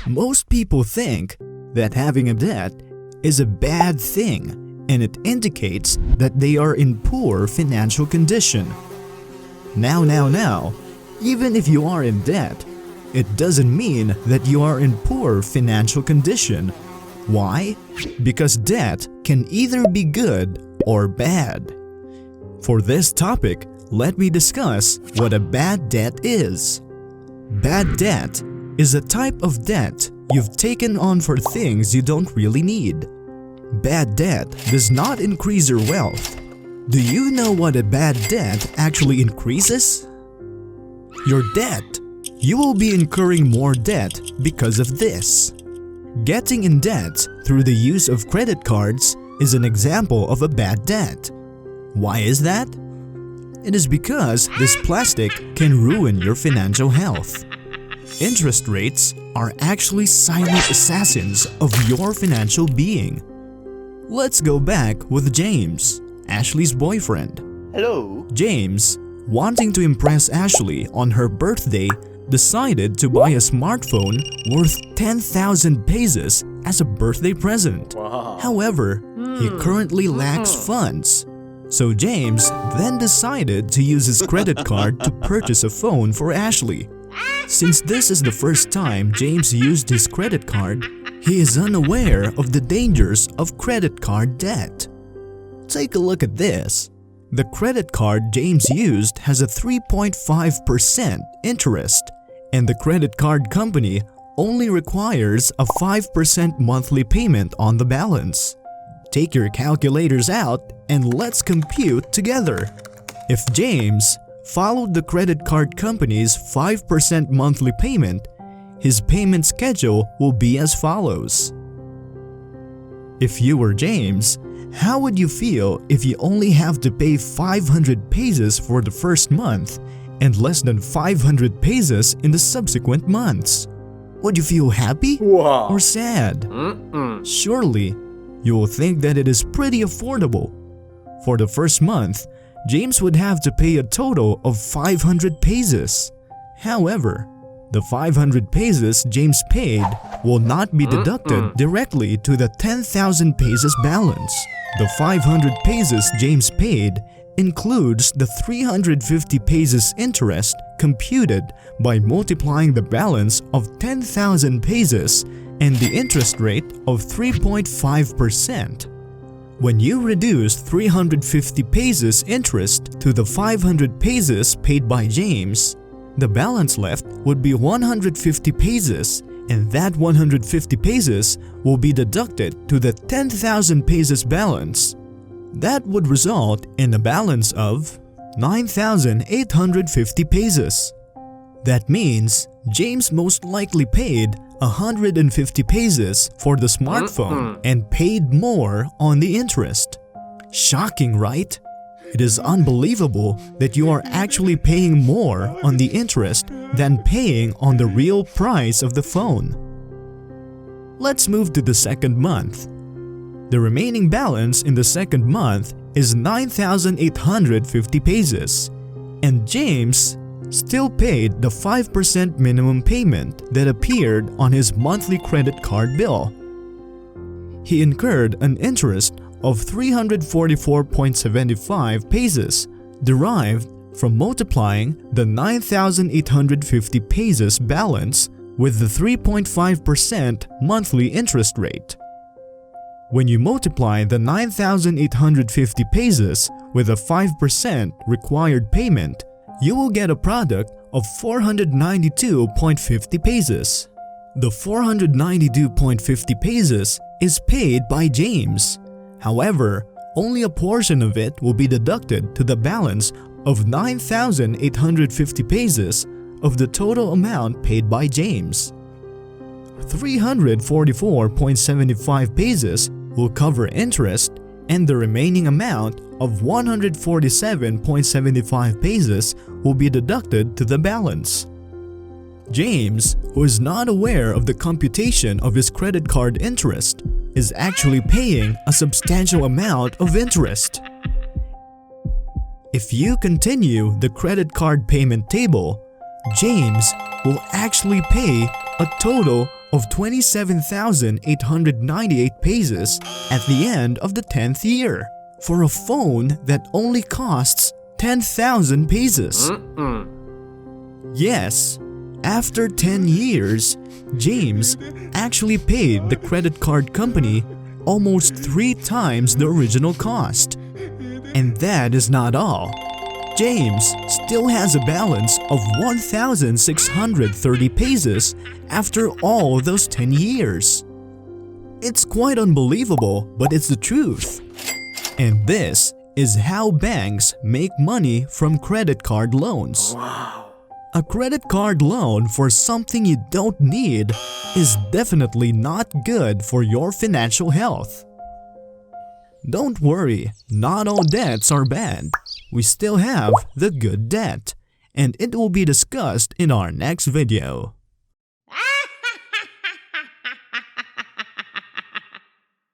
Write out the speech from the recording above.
Most people think that having a debt is a bad thing, and it indicates that they are in poor financial condition. Now, even if you are in debt, it doesn't mean that you are in poor financial condition. Why? Because debt can either be good or bad. For this topic, let me discuss what a bad debt is. Bad debt is a type of debt you've taken on for things you don't really need. Bad debt does not increase your wealth. Do you know what a bad debt actually increases? Your debt. You will be incurring more debt because of this. Getting in debt through the use of credit cards is an example of a bad debt. Why is that? It is because this plastic can ruin your financial health. Interest rates are actually silent assassins of your financial being. Let's go back with James, Ashley's boyfriend. Hello? James, wanting to impress Ashley on her birthday, decided to buy a smartphone worth 10,000 pesos as a birthday present. Wow. However, he currently lacks funds. So James then decided to use his credit card to purchase a phone for Ashley. Since this is the first time James used his credit card, he is unaware of the dangers of credit card debt. Take a look at this. The credit card James used has a 3.5% interest, and the credit card company only requires a 5% monthly payment on the balance. Take your calculators out and let's compute together. If James followed the credit card company's 5% monthly payment, his payment schedule will be as follows. If you were James, how would you feel if you only have to pay 500 pesos for the first month and less than 500 pesos in the subsequent months? Would you feel happy or sad? Surely, you will think that it is pretty affordable. For the first month, James would have to pay a total of 500 pesos. However, the 500 pesos James paid will not be deducted directly to the 10,000 pesos balance. The 500 pesos James paid includes the 350 pesos interest computed by multiplying the balance of 10,000 pesos and the interest rate of 3.5%. When you reduce 350 pesos interest to the 500 pesos paid by James, the balance left would be 150 pesos, and that 150 pesos will be deducted to the 10,000 pesos balance. That would result in a balance of 9,850 pesos. That means James most likely paid 150 pesos for the smartphone and paid more on the interest. Shocking, right? It is unbelievable that you are actually paying more on the interest than paying on the real price of the phone. Let's move to the second month. The remaining balance in the second month is 9,850 pesos, and James still paid the 5% minimum payment that appeared on his monthly credit card bill. He incurred an interest of 344.75 pesos derived from multiplying the 9,850 pesos balance with the 3.5% monthly interest rate. When you multiply the 9,850 pesos with a 5% required payment, you will get a product of 492.50 pesos. The 492.50 pesos is paid by James. However, only a portion of it will be deducted to the balance of 9,850 pesos of the total amount paid by James. 344.75 pesos will cover interest, and the remaining amount of 147.75 pesos will be deducted to the balance. James, who is not aware of the computation of his credit card interest, is actually paying a substantial amount of interest. If you continue the credit card payment table, James will actually pay a total of 27,898 pesos at the end of the 10th year for a phone that only costs 10,000 pesos. Yes, after 10 years, James actually paid the credit card company almost 3 times the original cost. And that is not all. James still has a balance of 1,630 pesos after all those 10 years. It's quite unbelievable, but it's the truth. And this is how banks make money from credit card loans. A credit card loan for something you don't need is definitely not good for your financial health. Don't worry, not all debts are bad. We still have the good debt, and it will be discussed in our next video.